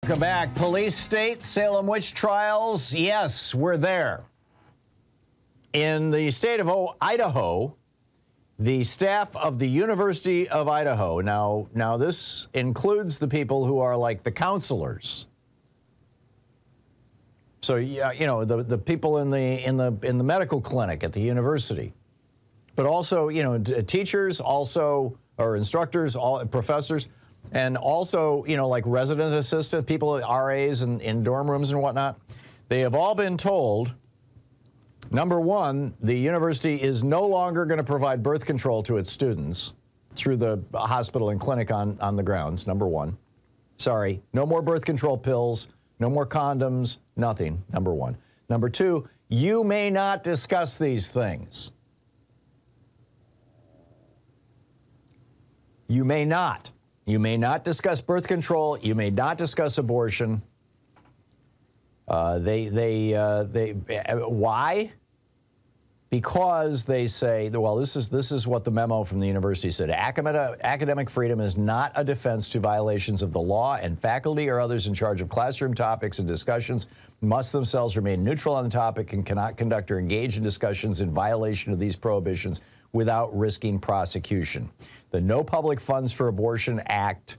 Welcome back. Police state, Salem Witch Trials. Yes, we're there. In the state of Idaho, the staff of the University of Idaho, now this includes the people who are like the counselors. So, yeah, you know, the people in the medical clinic at the university, but also, you know, teachers, also, or instructors, all professors, and also, you know, like resident assistant people, RAs in dorm rooms and whatnot. They have all been told, number one, the university is no longer going to provide birth control to its students through the hospital and clinic on the grounds, number one. Sorry, no more birth control pills, no more condoms, nothing, number one. Number two, you may not discuss these things. You may not. You may not discuss birth control. You may not discuss abortion. Why? Because they say, well, this is what the memo from the university said. Academic freedom is not a defense to violations of the law, and faculty or others in charge of classroom topics and discussions must themselves remain neutral on the topic and cannot conduct or engage in discussions in violation of these prohibitions without risking prosecution. The No Public Funds for Abortion Act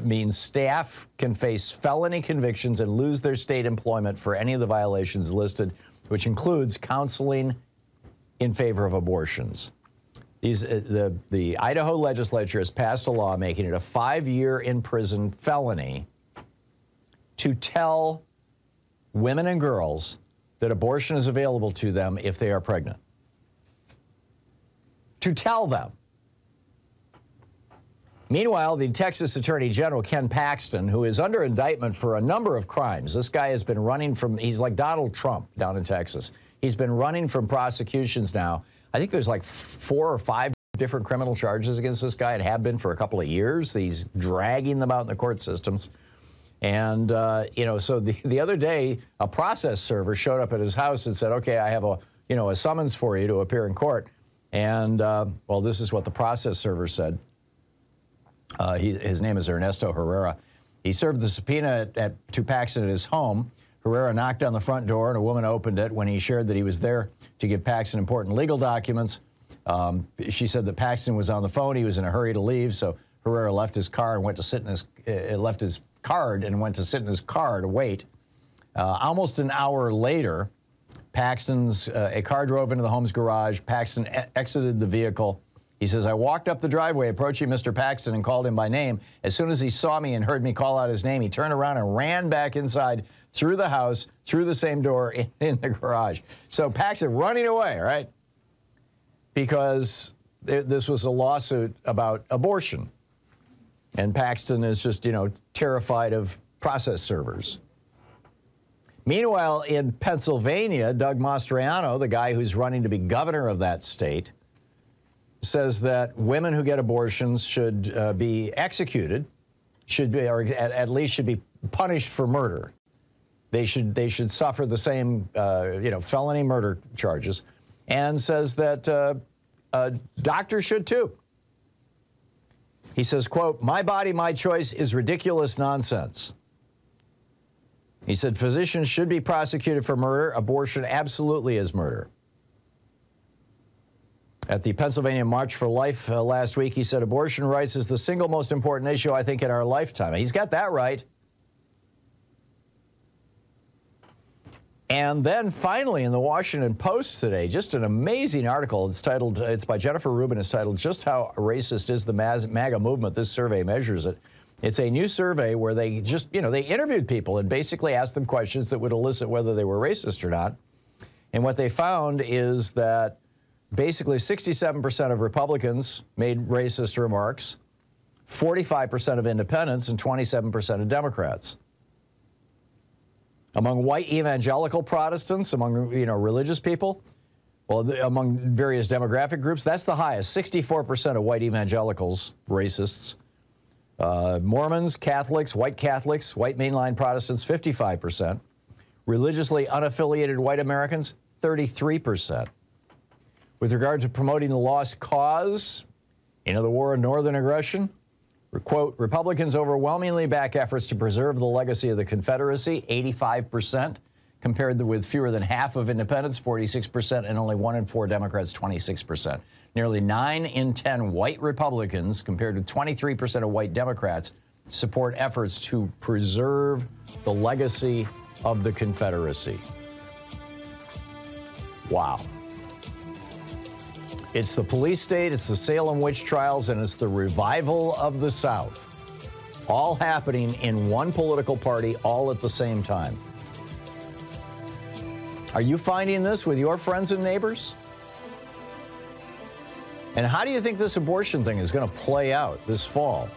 means staff can face felony convictions and lose their state employment for any of the violations listed, which includes counseling in favor of abortions. The Idaho legislature has passed a law making it a 5-year in prison felony to tell women and girls that abortion is available to them if they are pregnant. To tell them. Meanwhile, the Texas Attorney General, Ken Paxton, who is under indictment for a number of crimes. This guy has been running from, he's like Donald Trump down in Texas. He's been running from prosecutions now. I think there's like 4 or 5 different criminal charges against this guy and have been for a couple of years. He's dragging them out in the court systems. And, you know, so the other day, a process server showed up at his house and said, okay, I have a summons for you to appear in court. And, well, this is what the process server said. His name is Ernesto Herrera. He served the subpoena to Paxton at his home. Herrera knocked on the front door and a woman opened it. When he shared that he was there to give Paxton important legal documents, she said that Paxton was on the phone. He was in a hurry to leave, so Herrera left his car and went to sit in his left his card and went to sit in his car to wait. Almost an hour later, a car drove into the home's garage. Paxton exited the vehicle. He says, I walked up the driveway approaching Mr. Paxton and called him by name. As soon as he saw me and heard me call out his name, he turned around and ran back inside through the house, through the same door in the garage. So Paxton running away, right? Because this was a lawsuit about abortion. And Paxton is just, you know, terrified of process servers. Meanwhile, in Pennsylvania, Doug Mastriano, the guy who's running to be governor of that state, says that women who get abortions should be executed, or at least should be punished for murder. They should suffer the same, felony murder charges, and says that doctors should too. He says, quote, "My body, my choice is ridiculous nonsense." He said physicians should be prosecuted for murder. Abortion absolutely is murder. At the Pennsylvania March for Life last week, he said abortion rights is the single most important issue, I think, in our lifetime. He's got that right. And then finally in the Washington Post today, just an amazing article. It's by Jennifer Rubin. It's titled, Just How Racist is the MAGA Movement? This survey measures it. It's a new survey where they just, they interviewed people and basically asked them questions that would elicit whether they were racist or not. And what they found is that basically 67% of Republicans made racist remarks, 45% of independents, and 27% of Democrats. Among white evangelical Protestants, among religious people, well, among various demographic groups, that's the highest. 64% of white evangelicals, racists. Mormons, Catholics, white mainline Protestants, 55%. Religiously unaffiliated white Americans, 33%. With regard to promoting the lost cause, the war of northern aggression, Quote, Republicans overwhelmingly back efforts to preserve the legacy of the Confederacy, 85%, compared with fewer than half of independents, 46%, and only 1 in 4 Democrats, 26%. Nearly 9 in 10 white Republicans, compared to 23% of white Democrats, support efforts to preserve the legacy of the Confederacy. Wow. It's the police state, it's the Salem Witch Trials, and it's the revival of the South. All happening in one political party, all at the same time. Are you finding this with your friends and neighbors? And how do you think this abortion thing is going to play out this fall?